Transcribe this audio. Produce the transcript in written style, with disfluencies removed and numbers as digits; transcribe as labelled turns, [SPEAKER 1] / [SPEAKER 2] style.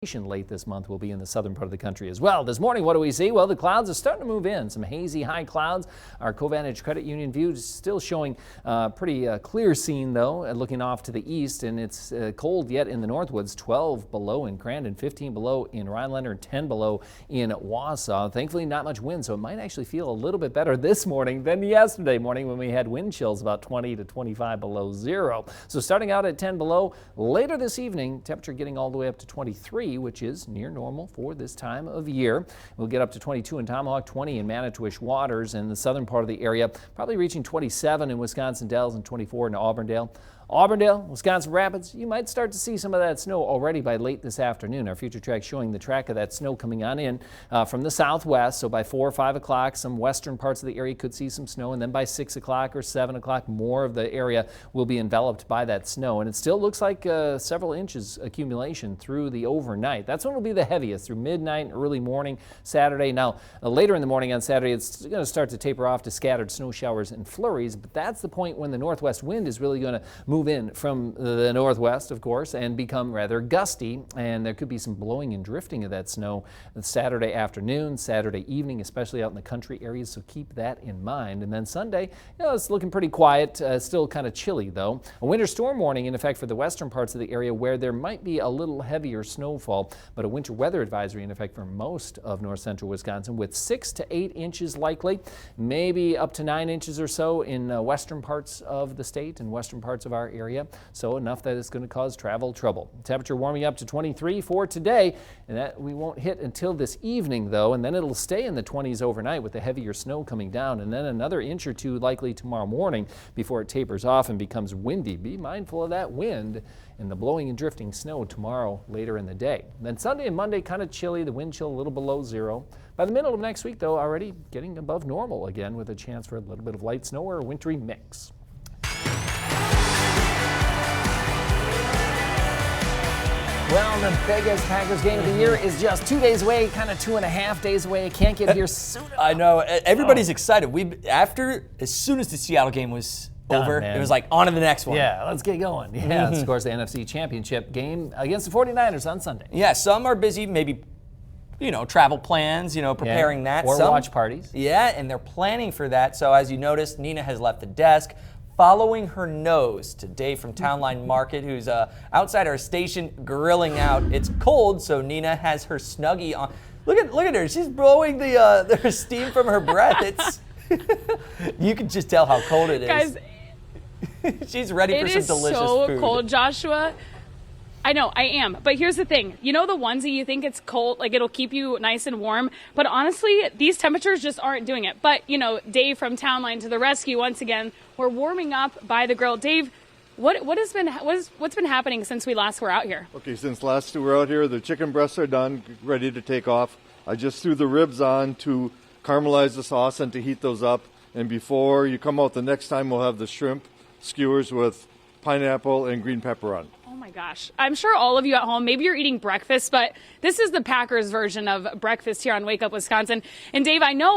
[SPEAKER 1] Late this month will be in the southern part of the country as well. This morning, what do we see? Well, the clouds are starting to move in. Some hazy high clouds. Our Covantage Credit Union view is still showing pretty clear scene, though, looking off to the east. And it's cold yet in the Northwoods. 12 below in Crandon, 15 below in Rhinelander, and 10 below in Wausau. Thankfully, not much wind, so it might actually feel a little bit better this morning than yesterday morning when we had wind chills about 20 to 25 below zero. So starting out at 10 below, later this evening, temperature getting all the way up to 23. Which is near normal for this time of year. We'll get up to 22 in Tomahawk, 20 in Manitowish Waters, and the southern part of the area, probably reaching 27 in Wisconsin Dells and 24 in Auburndale. Auburndale, Wisconsin Rapids, you might start to see some of that snow already by late this afternoon. Our future track showing the track of that snow coming on in from the southwest. So by 4 or 5 o'clock, some western parts of the area could see some snow. And then by 6 o'clock or 7 o'clock, more of the area will be enveloped by that snow. And it still looks like several inches accumulation through the overnight. That's when it'll be the heaviest, through midnight and early morning Saturday. Now, later in the morning on Saturday, it's going to start to taper off to scattered snow showers and flurries. But that's the point when the northwest wind is really going to move in from the northwest, of course, and become rather gusty, and there could be some blowing and drifting of that snow Saturday afternoon, Saturday evening, especially out in the country areas, so keep that in mind. And then Sunday, it's looking pretty quiet, still kind of chilly though. A winter storm warning in effect for the western parts of the area where there might be a little heavier snowfall, but a winter weather advisory in effect for most of north central Wisconsin with 6 to 8 inches likely, maybe up to 9 inches or so in western parts of the state and western parts of our area, so enough that it's going to cause travel trouble. Temperature warming up to 23 for today, and that we won't hit until this evening though, and then it'll stay in the 20s overnight with the heavier snow coming down, and then another inch or two likely tomorrow morning before it tapers off and becomes windy. Be mindful of that wind and the blowing and drifting snow tomorrow later in the day. Then Sunday and Monday kind of chilly, the wind chill a little below zero. By the middle of next week though, already getting above normal again with a chance for a little bit of light snow or a wintry mix. Well, the biggest Packers game of the year is just 2 days away, kind of 2.5 days away. It can't get here soon enough.
[SPEAKER 2] I know. Everybody's excited. As soon as the Seattle game was over, it was like on to the next one.
[SPEAKER 1] Yeah, let's get going. Yeah, it's, of course, the NFC Championship game against the 49ers on Sunday.
[SPEAKER 2] Yeah, some are busy, maybe, travel plans, preparing that.
[SPEAKER 1] Or
[SPEAKER 2] some,
[SPEAKER 1] watch parties.
[SPEAKER 2] Yeah, and they're planning for that. So as you noticed, Nina has left the desk, following her nose to Dave from Townline Market, who's outside our station grilling out. It's cold, so Nina has her Snuggie on. Look at her. She's blowing the steam from her breath. It's you can just tell how cold it is.
[SPEAKER 3] Guys,
[SPEAKER 2] she's ready for some delicious food.
[SPEAKER 3] It is so cold, Joshua. I know, I am. But here's the thing. You know the onesie, you think it's cold, like it'll keep you nice and warm. But honestly, these temperatures just aren't doing it. But, Dave from Townline to the rescue once again. We're warming up by the grill. Dave, what's been happening since we last were out here?
[SPEAKER 4] Okay, since last we were out here, the chicken breasts are done, ready to take off. I just threw the ribs on to caramelize the sauce and to heat those up. And before you come out the next time, we'll have the shrimp skewers with pineapple and green pepper on.
[SPEAKER 3] Oh my gosh. I'm sure all of you at home, maybe you're eating breakfast, but this is the Packers version of breakfast here on Wake Up Wisconsin. And Dave, I know